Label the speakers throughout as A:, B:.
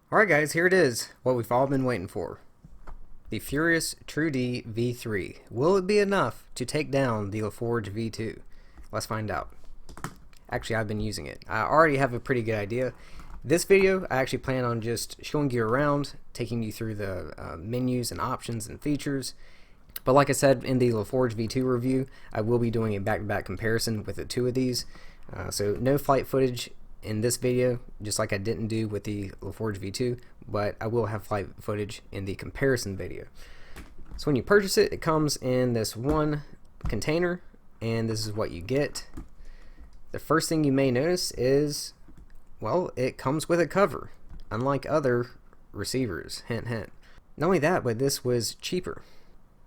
A: Alright guys, here it is, what we've all been waiting for. The Furious TrueD V3. Will it be enough to take down the Laforge V2? Let's find out. Actually, I've been using it. I already have a pretty good idea. This video, I actually plan on just showing you around, taking you through the menus and options and features. But like I said in the Laforge V2 review, I will be doing a back-to-back comparison with the two of these. So no flight footage in this video, just like I didn't do with the Laforge V2, but I will have flight footage in the comparison video. So when you purchase it, it comes in this one container, and this is what you get. The first thing you may notice is, well, it comes with a cover, unlike other receivers, hint hint. Not only that, but this was cheaper.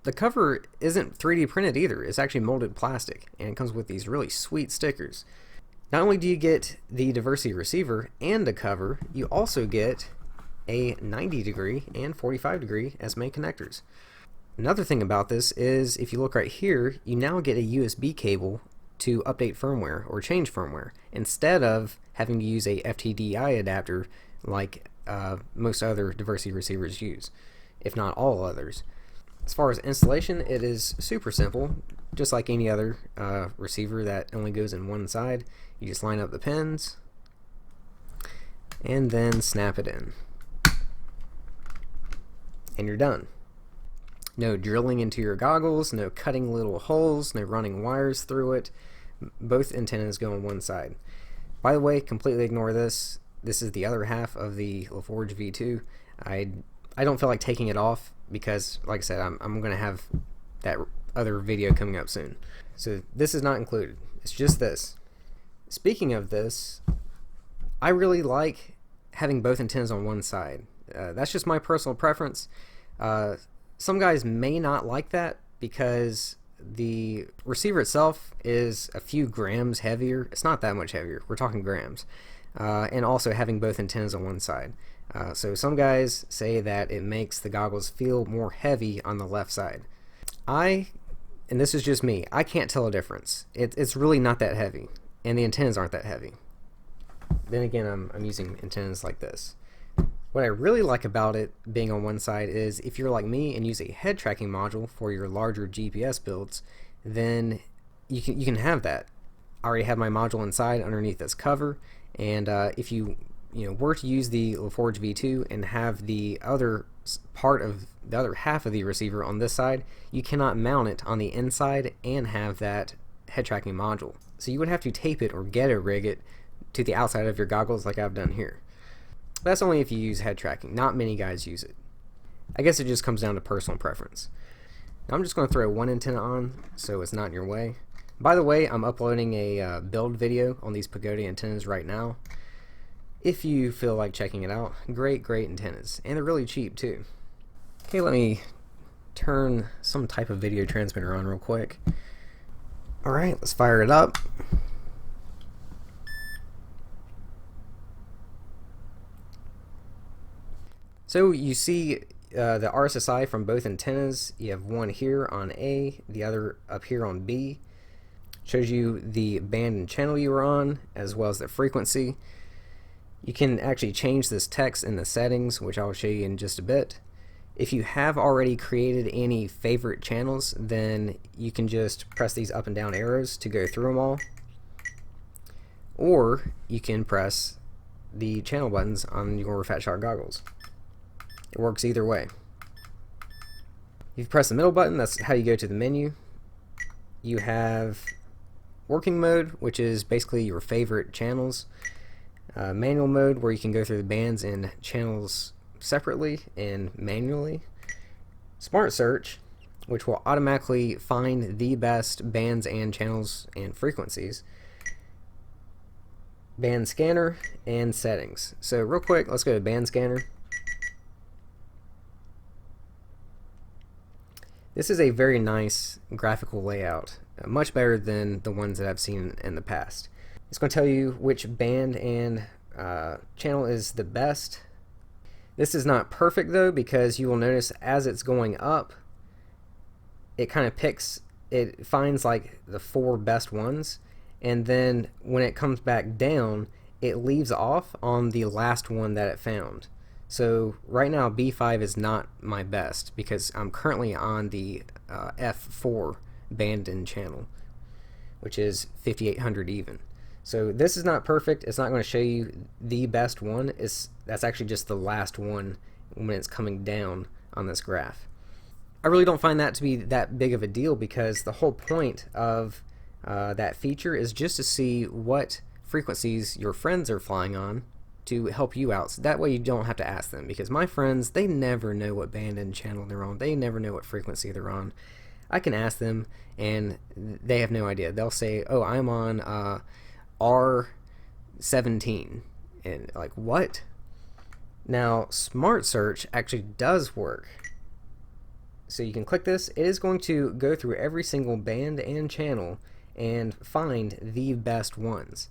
A: The cover isn't 3D printed either, it's actually molded plastic, and it comes with these really sweet stickers. Not only do you get the diversity receiver and a cover, you also get a 90 degree and 45 degree as main connectors. Another thing about this is if you look right here, you now get a USB cable to update firmware or change firmware instead of having to use a FTDI adapter like most other diversity receivers use, if not all others. As far as installation, it is super simple, just like any other receiver that only goes in one side. You just line up the pins and then snap it in, and you're done. No drilling into your goggles, no cutting little holes, no running wires through it. Both antennas go on one side. By the way, completely ignore this. This is the other half of the Laforge V2. I don't feel like taking it off because, like I said, I'm going to have that other video coming up soon. So this is not included. It's just this. Speaking of this, I really like having both antennas on one side. That's just my personal preference. Some guys may not like that because the receiver itself is a few grams heavier. It's not that much heavier. We're talking grams. And also having both antennas on one side. So some guys say that it makes the goggles feel more heavy on the left side. And this is just me, I can't tell a difference. It's really not that heavy, and the antennas aren't that heavy. Then again, I'm using antennas like this. What I really like about it being on one side is if you're like me and use a head tracking module for your larger GPS builds, then you can have that. I already have my module inside underneath this cover, and if you were to use the Laforge V2 and have the other part of the other half of the receiver on this side, you cannot mount it on the inside and have that head tracking module. So you would have to tape it or get rig it to the outside of your goggles like I've done here. That's only if you use head tracking. Not many guys use it. I guess it just comes down to personal preference. Now I'm just going to throw one antenna on so it's not in your way. By the way, I'm uploading a build video on these Pagoda antennas right now. If you feel like checking it out, great antennas, and they're really cheap too. Okay, let me turn some type of video transmitter on real quick. Alright, let's fire it up. So you see the RSSI from both antennas. You have one here on A, the other up here on B. Shows you the band and channel you were on, as well as the frequency. You can actually change this text in the settings, which I'll show you in just a bit. If you have already created any favorite channels, then you can just press these up and down arrows to go through them all. Or you can press the channel buttons on your Fat Shark goggles. It works either way. If you press the middle button, that's how you go to the menu. You have working mode, which is basically your favorite channels. Manual mode, where you can go through the bands and channels separately and manually. Smart search, which will automatically find the best bands and channels and frequencies. Band scanner and settings. So real quick, let's go to band scanner. This is a very nice graphical layout, much better than the ones that I've seen in the past. It's going to tell you which band and channel is the best. This is not perfect though, because you will notice as it's going up, it kind of it finds like the 4 best ones, and then when it comes back down, it leaves off on the last one that it found. So right now B5 is not my best because I'm currently on the F4 band in channel, which is 5800 even. So this is not perfect. It's not going to show you the best one. That's actually just the last one when it's coming down on this graph. I really don't find that to be that big of a deal because the whole point of that feature is just to see what frequencies your friends are flying on to help you out. So that way you don't have to ask them, because my friends, they never know what band and channel they're on. They never know what frequency they're on. I can ask them and they have no idea. They'll say, oh, I'm on R17. And like, what? Now, Smart Search actually does work. So you can click this. It is going to go through every single band and channel and find the best ones.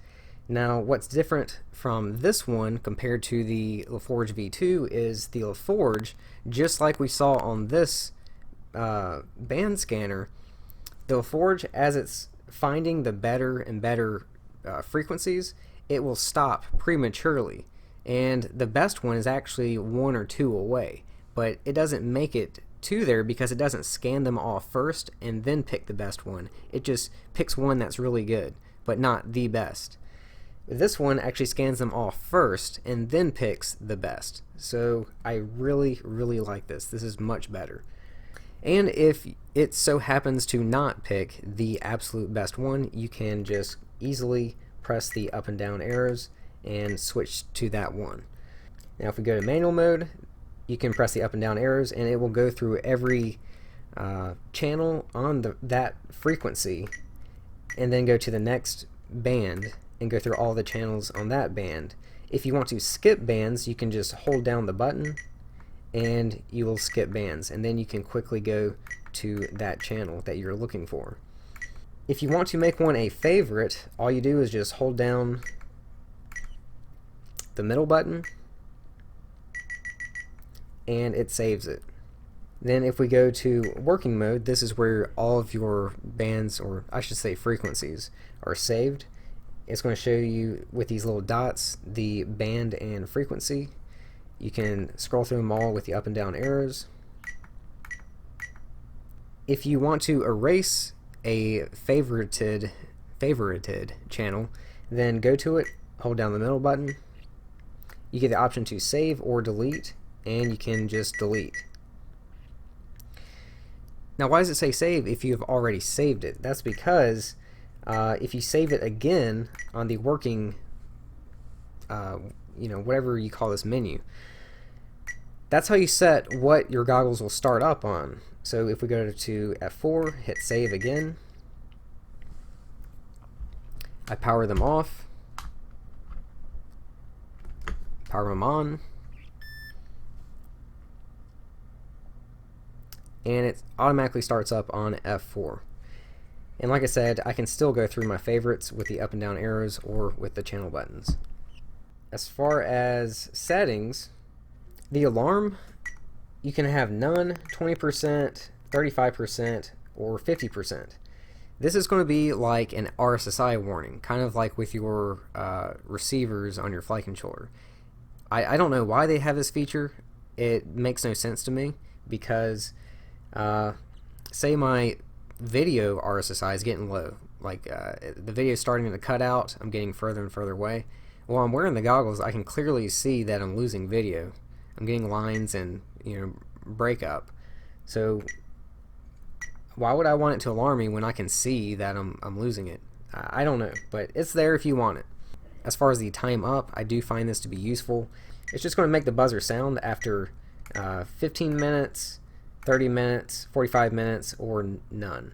A: Now, what's different from this one compared to the Laforge V2 is the Laforge, just like we saw on this band scanner, the Laforge, as it's finding the better and better frequencies, it will stop prematurely. And the best one is actually 1 or 2 away, but it doesn't make it to there because it doesn't scan them all first and then pick the best one. It just picks one that's really good, but not the best. This one actually scans them all first and then picks the best. So I really, really like this. This is much better. And if it so happens to not pick the absolute best one, you can just easily press the up and down arrows and switch to that one. Now if we go to manual mode, you can press the up and down arrows and it will go through every channel on that frequency and then go to the next band and go through all the channels on that band. If you want to skip bands, you can just hold down the button and you will skip bands, and then you can quickly go to that channel that you're looking for. If you want to make one a favorite, all you do is just hold down the middle button and it saves it. Then if we go to working mode, this is where all of your bands, or I should say frequencies, are saved. It's going to show you with these little dots the band and frequency. You can scroll through them all with the up and down arrows. If you want to erase a favorited channel, then go to it, hold down the middle button. You get the option to save or delete, and you can just delete. Now, why does it say save if you have already saved it? That's because if you save it again on the working, whatever you call this menu, that's how you set what your goggles will start up on. So if we go to F4, hit save again, I power them off, power them on, and it automatically starts up on F4. And like I said, I can still go through my favorites with the up and down arrows or with the channel buttons. As far as settings, the alarm, you can have none, 20%, 35%, or 50%. This is going to be like an RSSI warning, kind of like with your receivers on your flight controller. I don't know why they have this feature. It makes no sense to me because say my video RSSI is getting low, like the video is starting to cut out, I'm getting further and further away. While I'm wearing the goggles, I can clearly see that I'm losing video. I'm getting lines and breakup. So why would I want it to alarm me when I can see that I'm losing it? I don't know, but it's there if you want it. As far as the time up, I do find this to be useful. It's just going to make the buzzer sound after 15 minutes, 30 minutes, 45 minutes, or none.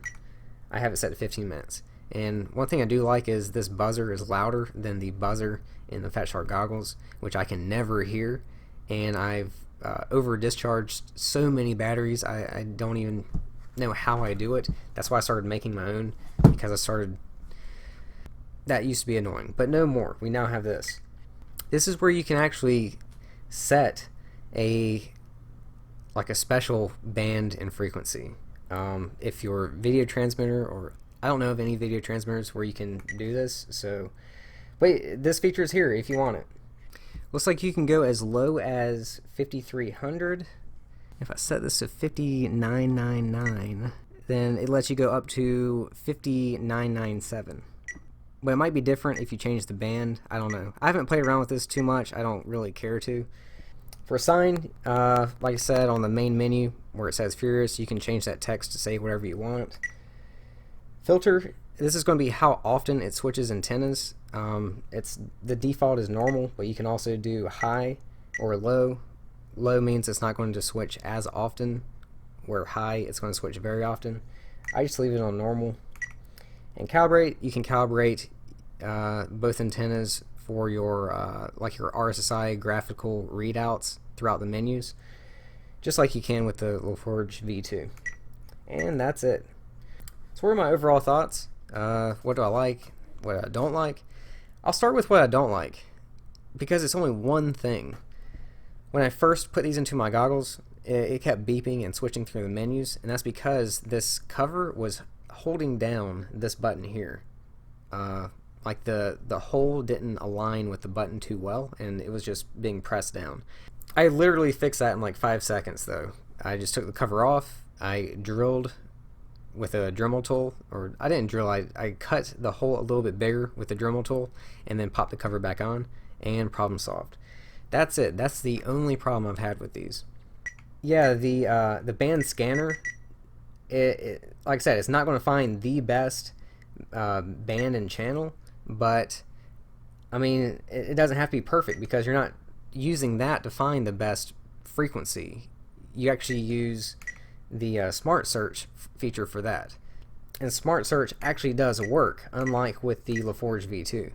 A: I have it set to 15 minutes. And one thing I do like is this buzzer is louder than the buzzer in the Fat Shark goggles, which I can never hear. And I've over discharged so many batteries, I don't even know how I do it. That's why I started making my own, because that used to be annoying, but no more. We now have this. This is where you can actually set a special band and frequency. If your video transmitter, or I don't know of any video transmitters where you can do this, so wait, this feature is here if you want it. Looks like you can go as low as 5,300. If I set this to 5,999, then it lets you go up to 5,997. But it might be different if you change the band. I don't know. I haven't played around with this too much. I don't really care to. For a sign, like I said, on the main menu where it says Furious, you can change that text to say whatever you want. Filter, this is going to be how often it switches antennas. The default is normal, but you can also do high or low. Low means it's not going to switch as often, where high it's going to switch very often. I just leave it on normal. And calibrate, you can calibrate both antennas for your like your RSSI graphical readouts throughout the menus, just like you can with the Laforge V2. And that's it. So what are my overall thoughts? What do I like? What I don't like? I'll start with what I don't like, because it's only one thing. When I first put these into my goggles, it kept beeping and switching through the menus, and that's because this cover was holding down this button here. Like the hole didn't align with the button too well, and it was just being pressed down. I literally fixed that in like 5 seconds though. I just took the cover off, I drilled with a Dremel tool, or I didn't drill, I cut the hole a little bit bigger with the Dremel tool, and then popped the cover back on, and problem solved. That's it. That's the only problem I've had with these. Yeah, the band scanner, like I said, it's not going to find the best band and channel, but I mean, it doesn't have to be perfect, because you're not using that to find the best frequency. You actually use the Smart Search feature for that, and Smart Search actually does work, unlike with the Laforge V2.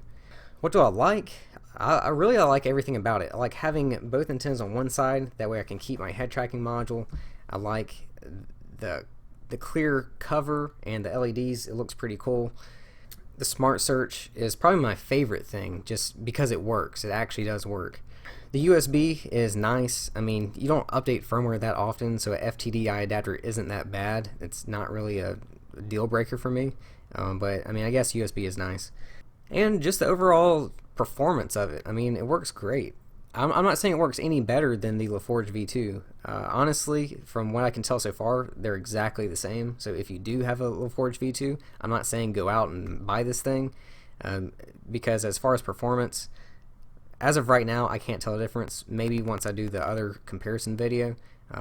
A: What do I like? I really like everything about it. I like having both antennas on one side, that way I can keep my head tracking module. I like the clear cover and the LEDs. It looks pretty cool. The Smart Search is probably my favorite thing, just because it works. It actually does work. The USB is nice. I mean, you don't update firmware that often, so an FTDI adapter isn't that bad. It's not really a deal breaker for me, but I mean, I guess USB is nice. And just the overall performance of it, I mean, it works great. I'm not saying it works any better than the Laforge V2. Honestly, from what I can tell so far, they're exactly the same. So if you do have a Laforge V2, I'm not saying go out and buy this thing, because as far as performance, as of right now, I can't tell a difference. Maybe once I do the other comparison video,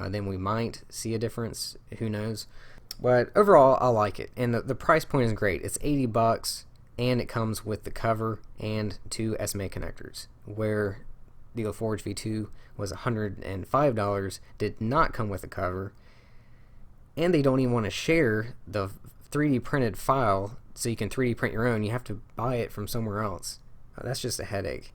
A: then we might see a difference. Who knows? But overall, I like it, and the price point is great. It's $80, and it comes with the cover and 2 SMA connectors, where the Laforge V2 was $105, did not come with a cover, and they don't even want to share the 3D printed file so you can 3D print your own. You have to buy it from somewhere else. That's just a headache.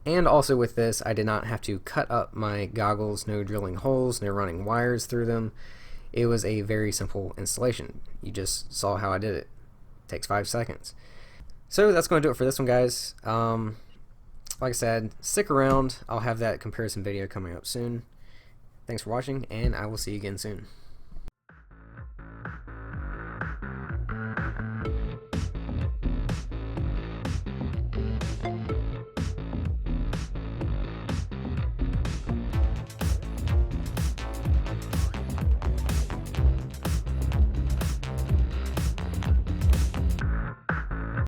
A: And also with this, I did not have to cut up my goggles, no drilling holes, no running wires through them. It was a very simple installation. You just saw how I did it. It takes 5 seconds. So that's going to do it for this one, guys. Like I said, stick around. I'll have that comparison video coming up soon. Thanks for watching, and I will see you again soon.